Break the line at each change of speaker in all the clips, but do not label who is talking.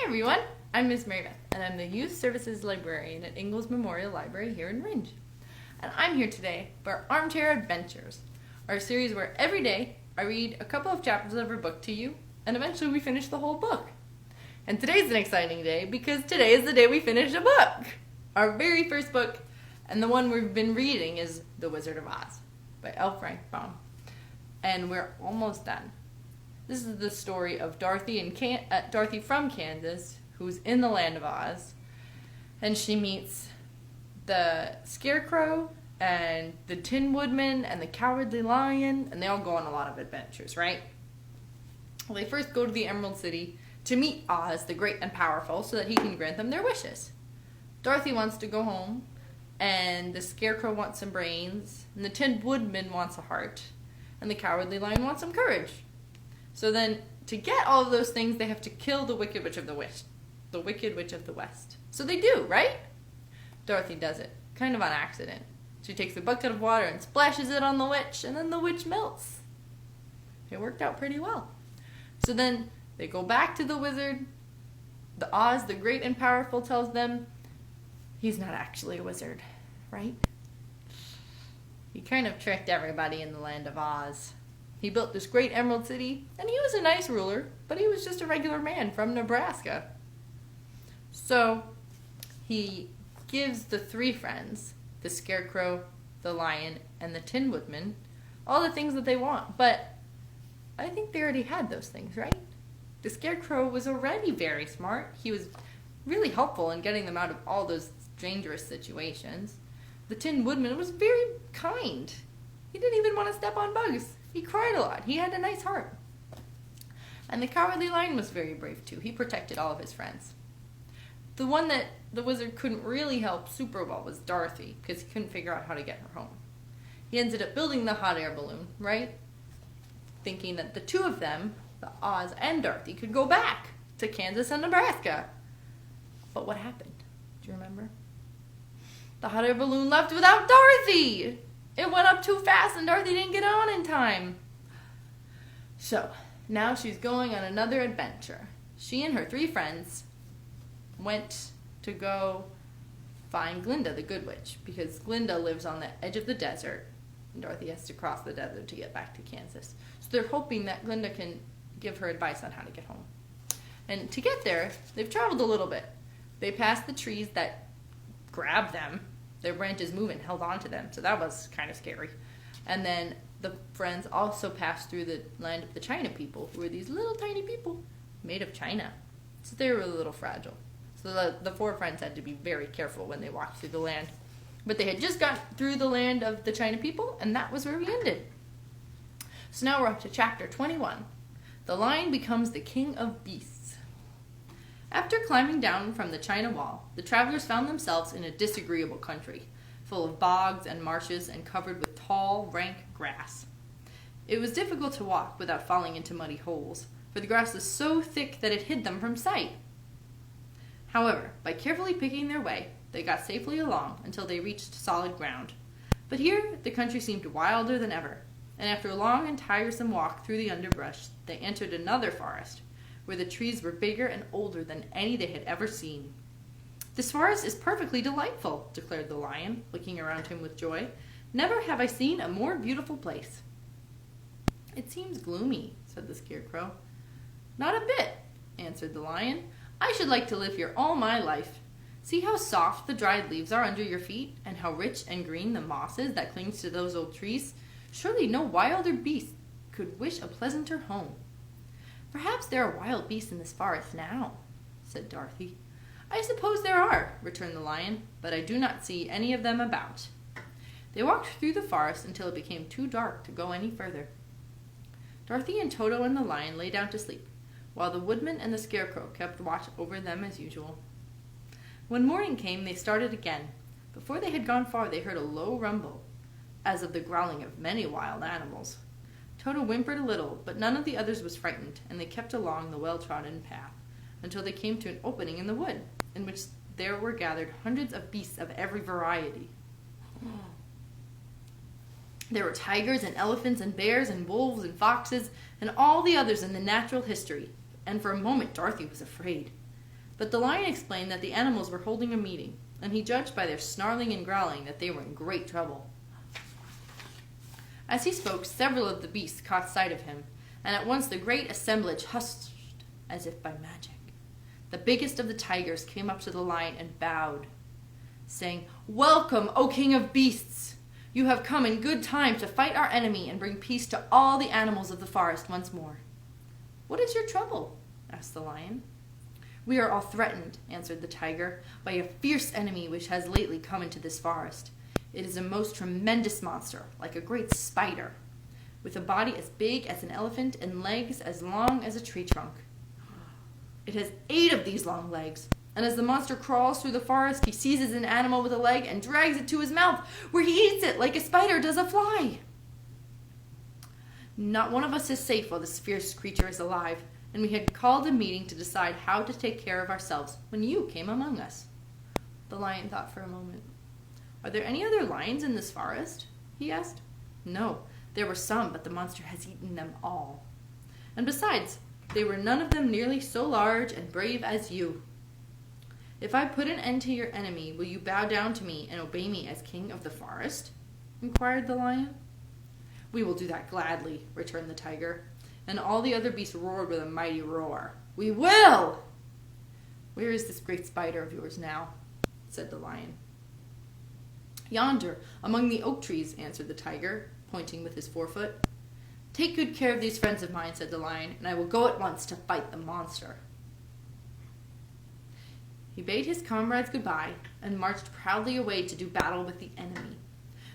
Hi everyone, I'm Miss Mary Beth, and I'm the Youth Services Librarian at Ingalls Memorial Library here in Ringe. And I'm here today for Armchair Adventures, our series where every day I read a couple of chapters of a book to you, and eventually we finish the whole book. And today's an exciting day because today is the day we finish a book! Our very first book, and the one we've been reading, is The Wizard of Oz by L. Frank Baum. And we're almost done. This is the story of Dorothy from Kansas, who's in the land of Oz, and she meets the Scarecrow and the Tin Woodman and the Cowardly Lion, and they all go on a lot of adventures, right? Well, they first go to the Emerald City to meet Oz, the Great and Powerful, so that he can grant them their wishes. Dorothy wants to go home, and the Scarecrow wants some brains, and the Tin Woodman wants a heart, and the Cowardly Lion wants some courage. So then, to get all of those things, they have to kill the Wicked Witch of the West. The Wicked Witch of the West. So they do, right? Dorothy does it, kind of on accident. She takes a bucket of water and splashes it on the witch, and then the witch melts. It worked out pretty well. So then, they go back to the wizard. The Oz, the Great and Powerful, tells them he's not actually a wizard, right? He kind of tricked everybody in the land of Oz. He built this great Emerald City, and he was a nice ruler, but he was just a regular man from Nebraska. So he gives the three friends, the Scarecrow, the Lion, and the Tin Woodman, all the things that they want. But I think they already had those things, right? The Scarecrow was already very smart. He was really helpful in getting them out of all those dangerous situations. The Tin Woodman was very kind. He didn't even want to step on bugs. He cried a lot. He had a nice heart. And the Cowardly Lion was very brave too. He protected all of his friends. The one that the wizard couldn't really help super well was Dorothy, because he couldn't figure out how to get her home. He ended up building the hot air balloon, right? Thinking that the two of them, the Oz and Dorothy, could go back to Kansas and Nebraska. But what happened? Do you remember? The hot air balloon left without Dorothy! It went up too fast and Dorothy didn't get on in time. So, now she's going on another adventure. She and her three friends went to go find Glinda, the Good Witch, because Glinda lives on the edge of the desert, and Dorothy has to cross the desert to get back to Kansas. So they're hoping that Glinda can give her advice on how to get home. And to get there, they've traveled a little bit. They passed the trees that grabbed them. Their branches moved and held on to them, so that was kind of scary. And then the friends also passed through the land of the China people, who were these little tiny people made of china. So they were a little fragile. So the four friends had to be very careful when they walked through the land. But they had just got through the land of the China people, and that was where we ended. So now we're up to chapter 21. The Lion becomes the King of Beasts. After climbing down from the China wall, the travelers found themselves in a disagreeable country, full of bogs and marshes and covered with tall, rank grass. It was difficult to walk without falling into muddy holes, for the grass was so thick that it hid them from sight. However, by carefully picking their way, they got safely along until they reached solid ground. But here, the country seemed wilder than ever, and after a long and tiresome walk through the underbrush, they entered another forest, where the trees were bigger and older than any they had ever seen. "This forest is perfectly delightful," declared the Lion, looking around him with joy. "Never have I seen a more beautiful place." "It seems gloomy," said the Scarecrow. "Not a bit," answered the Lion. "I should like to live here all my life. See how soft the dried leaves are under your feet, and how rich and green the moss is that clings to those old trees. Surely no wilder beast could wish a pleasanter home." "Perhaps there are wild beasts in this forest now," said Dorothy. "I suppose there are," returned the Lion, "but I do not see any of them about." They walked through the forest until it became too dark to go any further. Dorothy and Toto and the Lion lay down to sleep, while the Woodman and the Scarecrow kept watch over them as usual. When morning came, they started again. Before they had gone far, they heard a low rumble, as of the growling of many wild animals. Toto whimpered a little, but none of the others was frightened, and they kept along the well-trodden path until they came to an opening in the wood, in which there were gathered hundreds of beasts of every variety. There were tigers and elephants and bears and wolves and foxes and all the others in the natural history, and for a moment Dorothy was afraid. But the lion explained that the animals were holding a meeting, and he judged by their snarling and growling that they were in great trouble. As he spoke, several of the beasts caught sight of him, and at once the great assemblage hushed as if by magic. The biggest of the tigers came up to the lion and bowed, saying, "Welcome, O King of Beasts! You have come in good time to fight our enemy and bring peace to all the animals of the forest once more." "What is your trouble?" asked the lion. "We are all threatened," answered the tiger, "by a fierce enemy which has lately come into this forest. It is a most tremendous monster, like a great spider, with a body as big as an elephant and legs as long as a tree trunk. It has 8 of these long legs, and as the monster crawls through the forest, he seizes an animal with a leg and drags it to his mouth, where he eats it like a spider does a fly. Not one of us is safe while this fierce creature is alive, and we had called a meeting to decide how to take care of ourselves when you came among us." The lion thought for a moment. "Are there any other lions in this forest?" he asked. "No, there were some, but the monster has eaten them all. And besides, they were none of them nearly so large and brave as you. If I put an end to your enemy, will you bow down to me and obey me as king of the forest?" inquired the lion. "We will do that gladly," returned the tiger, and all the other beasts roared with a mighty roar. "We will!" "Where is this great spider of yours now?" said the lion. "Yonder, among the oak trees," answered the tiger, pointing with his forefoot. "Take good care of these friends of mine," said the lion, "and I will go at once to fight the monster." He bade his comrades goodbye and marched proudly away to do battle with the enemy.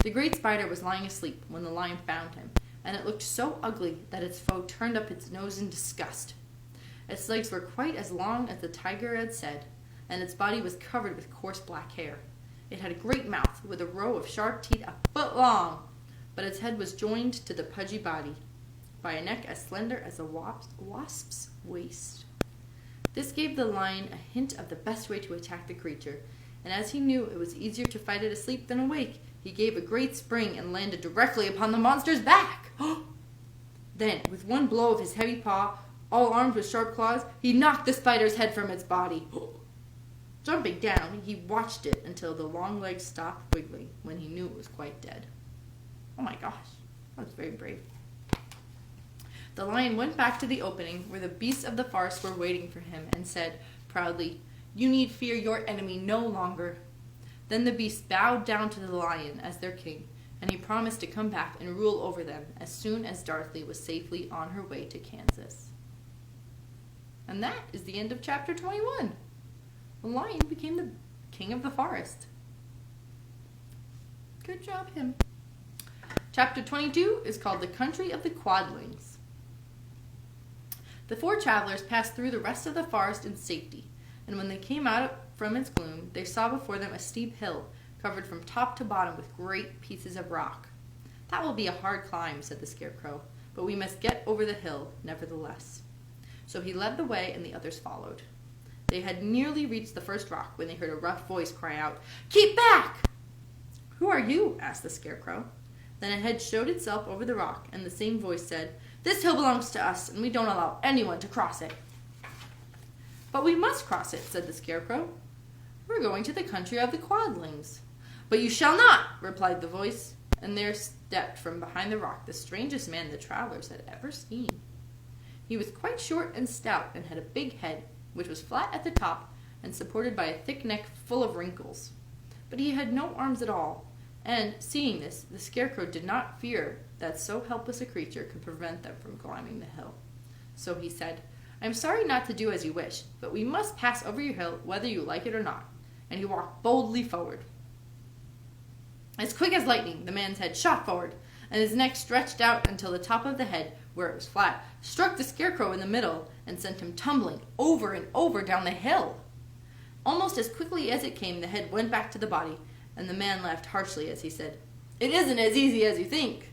The great spider was lying asleep when the lion found him, and it looked so ugly that its foe turned up its nose in disgust. Its legs were quite as long as the tiger had said, and its body was covered with coarse black hair. It had a great mouth with a row of sharp teeth a foot long, but its head was joined to the pudgy body by a neck as slender as a wasp's waist. This gave the lion a hint of the best way to attack the creature, and as he knew it was easier to fight it asleep than awake, he gave a great spring and landed directly upon the monster's back. Then, with one blow of his heavy paw, all armed with sharp claws, he knocked the spider's head from its body. Jumping down, he watched it until the long legs stopped wiggling, when he knew it was quite dead. Oh my gosh, that was very brave. The lion went back to the opening where the beasts of the forest were waiting for him and said proudly, "You need fear your enemy no longer." Then the beasts bowed down to the lion as their king, and he promised to come back and rule over them as soon as Dorothy was safely on her way to Kansas. And that is the end of chapter 21. The lion became the king of the forest. Good job, him. Chapter 22 is called The Country of the Quadlings. The 4 travelers passed through the rest of the forest in safety, and when they came out from its gloom, they saw before them a steep hill, covered from top to bottom with great pieces of rock. "That will be a hard climb," said the Scarecrow, "but we must get over the hill, nevertheless." So he led the way, and the others followed. They had nearly reached the first rock when they heard a rough voice cry out, "Keep back!" "Who are you?" asked the Scarecrow. Then a head showed itself over the rock, and the same voice said, "This hill belongs to us, and we don't allow anyone to cross it." "But we must cross it," said the Scarecrow. "We're going to the country of the Quadlings." "But you shall not," replied the voice, and there stepped from behind the rock the strangest man the travelers had ever seen. He was quite short and stout, and had a big head, which was flat at the top and supported by a thick neck full of wrinkles. But he had no arms at all, and, seeing this, the Scarecrow did not fear that so helpless a creature could prevent them from climbing the hill. So he said, "I am sorry not to do as you wish, but we must pass over your hill whether you like it or not." And he walked boldly forward. As quick as lightning, the man's head shot forward, and his neck stretched out until the top of the head, where it was flat, struck the Scarecrow in the middle and sent him tumbling over and over down the hill. Almost as quickly as it came, the head went back to the body, and the man laughed harshly as he said, "It isn't as easy as you think."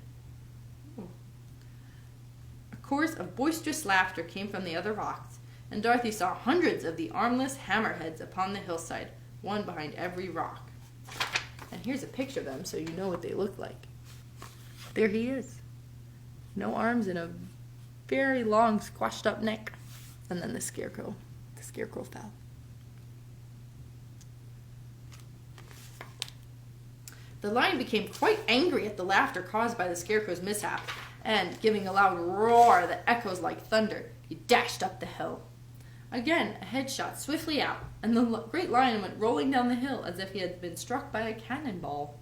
A chorus of boisterous laughter came from the other rocks, and Dorothy saw hundreds of the armless hammerheads upon the hillside, one behind every rock. And here's a picture of them so you know what they look like. There he is. No arms and a very long squashed up neck. And then the Scarecrow fell. The lion became quite angry at the laughter caused by the Scarecrow's mishap, and, giving a loud roar that echoes like thunder, he dashed up the hill. Again, a head shot swiftly out, and the great lion went rolling down the hill as if he had been struck by a cannonball.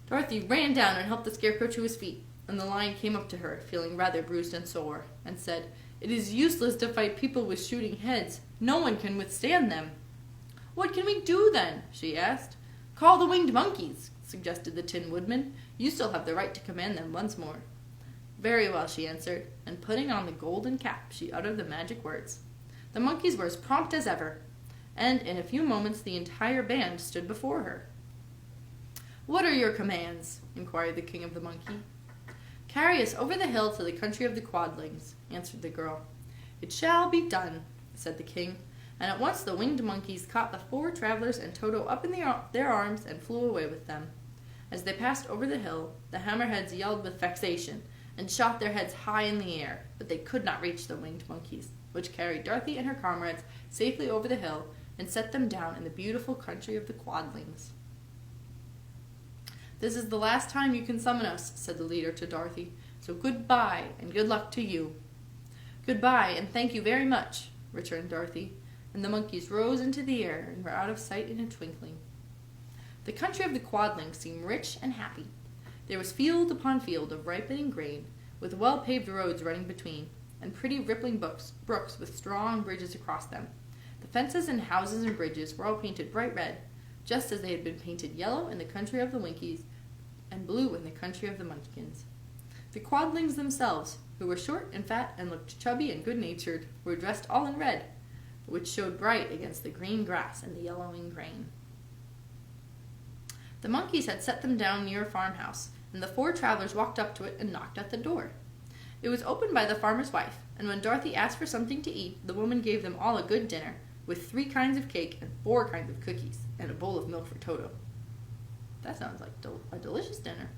Dorothy ran down and helped the Scarecrow to his feet, and the lion came up to her, feeling rather bruised and sore, and said, "It is useless to fight people with shooting heads. No one can withstand them." "What can we do, then?" she asked. "Call the winged monkeys," suggested the Tin Woodman. "You still have the right to command them once more." "Very well," she answered, and putting on the golden cap, she uttered the magic words. The monkeys were as prompt as ever, and in a few moments the entire band stood before her. "What are your commands?" inquired the King of the Monkey. "Carry us over the hill to the country of the Quadlings," answered the girl. "It shall be done," said the king, and at once the winged monkeys caught the 4 travelers and Toto up in their arms and flew away with them. As they passed over the hill, the hammerheads yelled with vexation and shot their heads high in the air, but they could not reach the winged monkeys, which carried Dorothy and her comrades safely over the hill and set them down in the beautiful country of the Quadlings. "This is the last time you can summon us," said the leader to Dorothy, "so goodbye and good luck to you." "Goodbye and thank you very much," returned Dorothy, and the monkeys rose into the air and were out of sight in a twinkling. The country of the Quadlings seemed rich and happy. There was field upon field of ripening grain, with well-paved roads running between, and pretty rippling brooks with strong bridges across them. The fences and houses and bridges were all painted bright red, just as they had been painted yellow in the country of the Winkies and blue in the country of the Munchkins. The Quadlings themselves, who were short and fat and looked chubby and good-natured, were dressed all in red, which showed bright against the green grass and the yellowing grain. The monkeys had set them down near a farmhouse, and the 4 travelers walked up to it and knocked at the door. It was opened by the farmer's wife, and when Dorothy asked for something to eat, the woman gave them all a good dinner, with 3 kinds of cake and 4 kinds of cookies, and a bowl of milk for Toto. That sounds like a delicious dinner.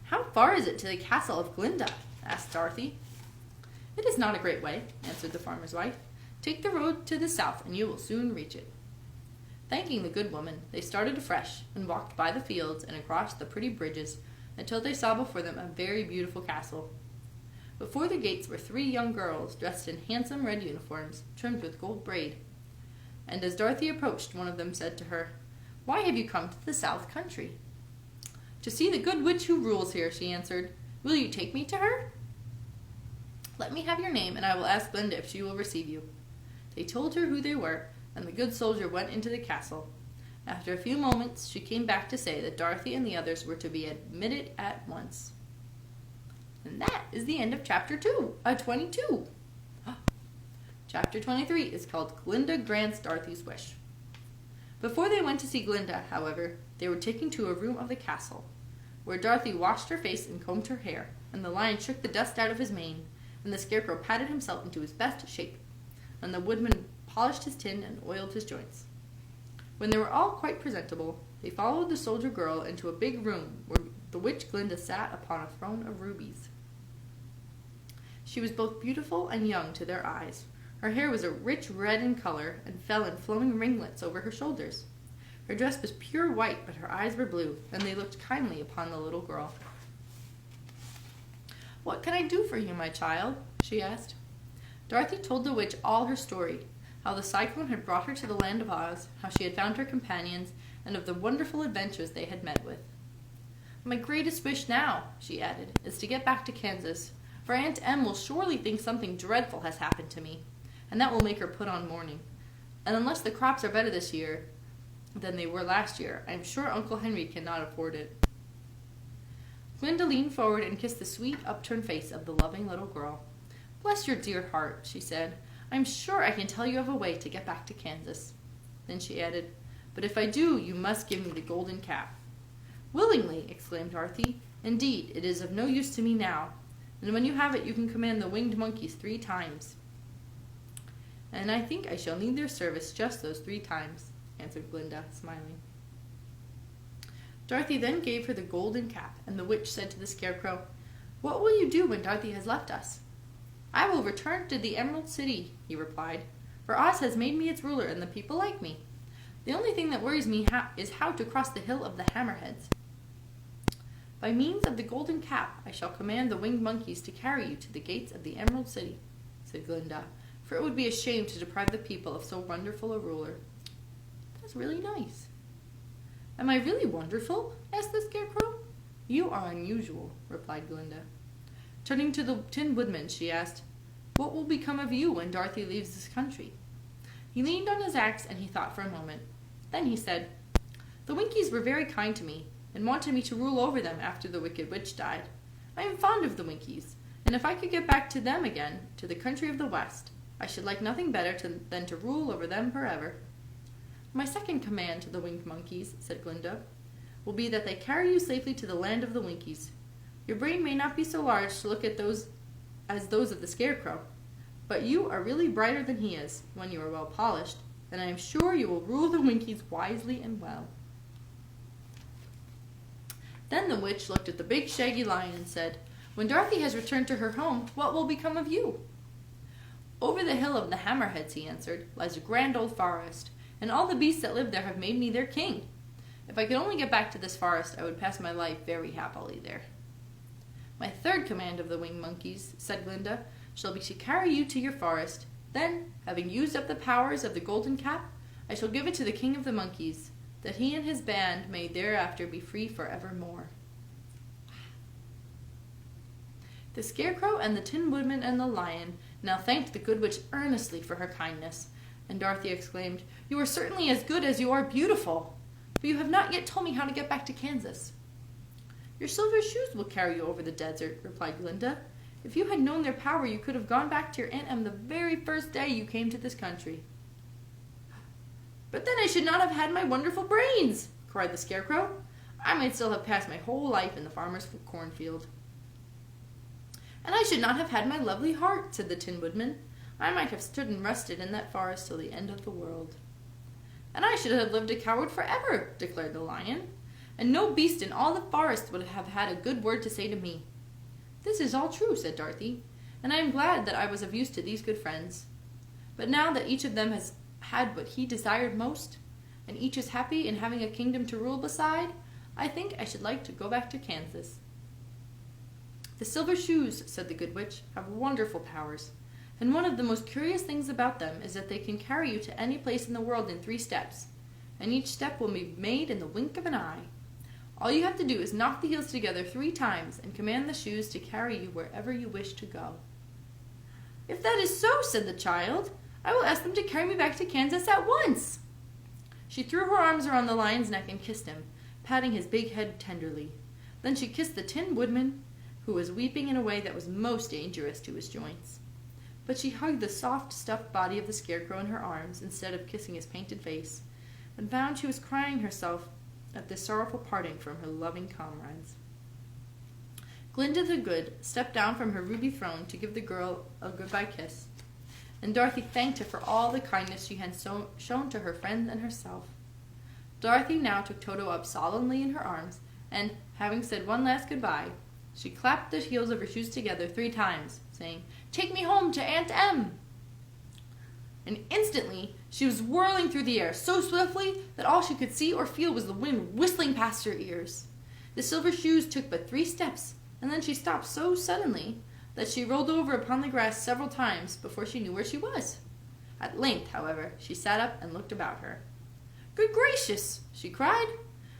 "How far is it to the castle of Glinda?" asked Dorothy. "It is not a great way," answered the farmer's wife. "Take the road to the south, and you will soon reach it." Thanking the good woman, they started afresh, and walked by the fields and across the pretty bridges, until they saw before them a very beautiful castle. Before the gates were 3 young girls, dressed in handsome red uniforms, trimmed with gold braid. And as Dorothy approached, one of them said to her, "Why have you come to the South Country?" "To see the good witch who rules here," she answered. "Will you take me to her?" "Let me have your name, and I will ask Glinda if she will receive you." They told her who they were, and the good soldier went into the castle. After a few moments, she came back to say that Dorothy and the others were to be admitted at once. And that is the end of Chapter 22. Chapter 23 is called Glinda Grants Dorothy's Wish. Before they went to see Glinda, however, they were taken to a room of the castle, where Dorothy washed her face and combed her hair, and the lion shook the dust out of his mane, and the Scarecrow patted himself into his best shape, and the Woodman polished his tin and oiled his joints. When they were all quite presentable, they followed the soldier girl into a big room where the witch Glinda sat upon a throne of rubies. She was both beautiful and young to their eyes. Her hair was a rich red in color and fell in flowing ringlets over her shoulders. Her dress was pure white, but her eyes were blue, and they looked kindly upon the little girl. "What can I do for you, my child?" she asked. Dorothy told the witch all her story, how the cyclone had brought her to the land of Oz, how she had found her companions, and of the wonderful adventures they had met with. "My greatest wish now," she added, "is to get back to Kansas, for Aunt Em will surely think something dreadful has happened to me, and that will make her put on mourning. And unless the crops are better this year than they were last year, I am sure Uncle Henry cannot afford it." Glinda leaned forward and kissed the sweet, upturned face of the loving little girl. "Bless your dear heart," she said. "I'm sure I can tell you of a way to get back to Kansas." Then she added, "But if I do, you must give me the golden cap." "Willingly," exclaimed Dorothy. "Indeed, it is of no use to me now, and when you have it you can command the winged monkeys 3 times. "And I think I shall need their service just those 3 times, answered Glinda, smiling. Dorothy then gave her the golden cap, and the witch said to the Scarecrow, "What will you do when Dorothy has left us?" "I will return to the Emerald City," he replied, "for Oz has made me its ruler and the people like me. The only thing that worries me is how to cross the Hill of the Hammerheads. By means of the golden cap, I shall command the winged monkeys to carry you to the gates of the Emerald City, said Glinda, for it would be a shame to deprive the people of so wonderful a ruler. That's really nice. Am I really wonderful? Asked the Scarecrow. You are unusual, replied Glinda. Turning to the Tin Woodman, she asked, what will become of you when Dorothy leaves this country? He leaned on his axe and he thought for a moment. Then he said, the Winkies were very kind to me and wanted me to rule over them after the Wicked Witch died. I am fond of the Winkies, and if I could get back to them again, to the country of the West, I should like nothing better than to rule over them forever. My second command to the winged monkeys, said Glinda, will be that they carry you safely to the land of the Winkies. Your brain may not be so large to look at those as those of the Scarecrow, but you are really brighter than he is when you are well polished, and I am sure you will rule the Winkies wisely and well. Then the witch looked at the big shaggy lion and said, when Dorothy has returned to her home, what will become of you? Over the hill of the Hammerheads, he answered, lies a grand old forest, and all the beasts that live there have made me their king. If I could only get back to this forest, I would pass my life very happily there. My third command of the winged monkeys, said Glinda, shall be to carry you to your forest. Then, having used up the powers of the golden cap, I shall give it to the king of the monkeys, that he and his band may thereafter be free forevermore. The Scarecrow and the Tin Woodman and the Lion now thanked the Good Witch earnestly for her kindness, and Dorothy exclaimed, you are certainly as good as you are beautiful, but you have not yet told me how to get back to Kansas. Your silver shoes will carry you over the desert, replied Glinda. If you had known their power, you could have gone back to your Aunt Em the very first day you came to this country. But then I should not have had my wonderful brains, cried the Scarecrow. I might still have passed my whole life in the farmer's cornfield. And I should not have had my lovely heart, said the Tin Woodman. I might have stood and rested in that forest till the end of the world. And I should have lived a coward forever, declared the Lion, and no beast in all the forest would have had a good word to say to me. This is all true, said Dorothy, and I am glad that I was of use to these good friends. But now that each of them has had what he desired most, and each is happy in having a kingdom to rule beside, I think I should like to go back to Kansas. The silver shoes, said the Good Witch, have wonderful powers, and one of the most curious things about them is that they can carry you to any place in the world in 3 steps, and each step will be made in the wink of an eye. All you have to do is knock the heels together 3 times and command the shoes to carry you wherever you wish to go. If that is so, said the child, I will ask them to carry me back to Kansas at once. She threw her arms around the lion's neck and kissed him, patting his big head tenderly. Then she kissed the Tin Woodman, who was weeping in a way that was most dangerous to his joints. But she hugged the soft, stuffed body of the Scarecrow in her arms instead of kissing his painted face, and found she was crying herself at this sorrowful parting from her loving comrades. Glinda the Good stepped down from her ruby throne to give the girl a goodbye kiss, and Dorothy thanked her for all the kindness she had shown to her friends and herself. Dorothy now took Toto up solemnly in her arms, and, having said one last goodbye, she clapped the heels of her shoes together 3 times, saying, "Take me home to Aunt Em!" And instantly she was whirling through the air so swiftly that all she could see or feel was the wind whistling past her ears. The silver shoes took but 3 steps, and then she stopped so suddenly that she rolled over upon the grass several times before she knew where she was. At length, however, she sat up and looked about her. "Good gracious!" she cried,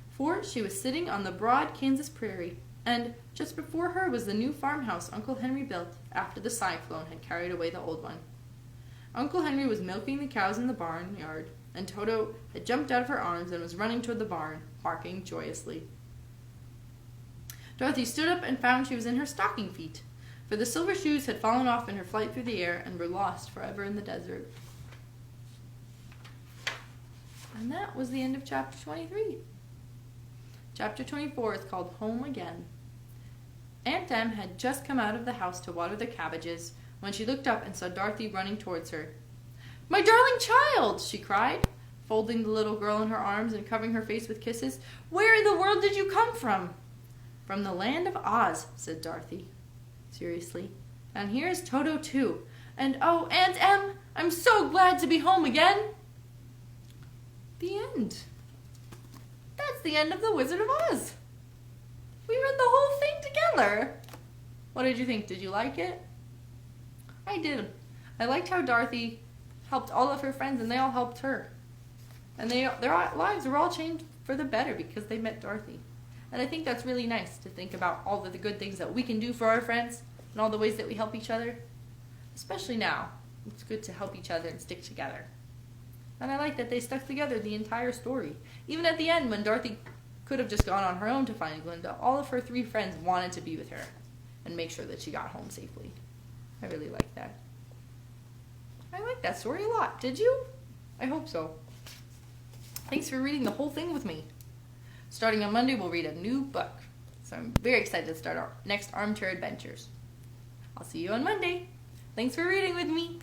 for she was sitting on the broad Kansas prairie, and just before her was the new farmhouse Uncle Henry built after the cyclone had carried away the old one. Uncle Henry was milking the cows in the barnyard, and Toto had jumped out of her arms and was running toward the barn, barking joyously. Dorothy stood up and found she was in her stocking feet, for the silver shoes had fallen off in her flight through the air and were lost forever in the desert. And that was the end of chapter 23. Chapter 24 is called Home Again. Aunt Em had just come out of the house to water the cabbages when she looked up and saw Dorothy running towards her. "My darling child!" she cried, folding the little girl in her arms and covering her face with kisses. "Where in the world did you come from?" "From the land of Oz," said Dorothy, seriously. "And here is Toto, too. And oh, Aunt Em, I'm so glad to be home again." The end. That's the end of The Wizard of Oz. We read the whole thing together. What did you think? Did you like it? I did. I liked how Dorothy helped all of her friends and they all helped her. And their lives were all changed for the better because they met Dorothy. And I think that's really nice to think about all of the good things that we can do for our friends and all the ways that we help each other. Especially now. It's good to help each other and stick together. And I like that they stuck together the entire story. Even at the end when Dorothy could have just gone on her own to find Glinda, all of her 3 friends wanted to be with her and make sure that she got home safely. I really like that. I like that story a lot. Did you? I hope so. Thanks for reading the whole thing with me. Starting on Monday, we'll read a new book. So I'm very excited to start our next Armchair Adventures. I'll see you on Monday. Thanks for reading with me.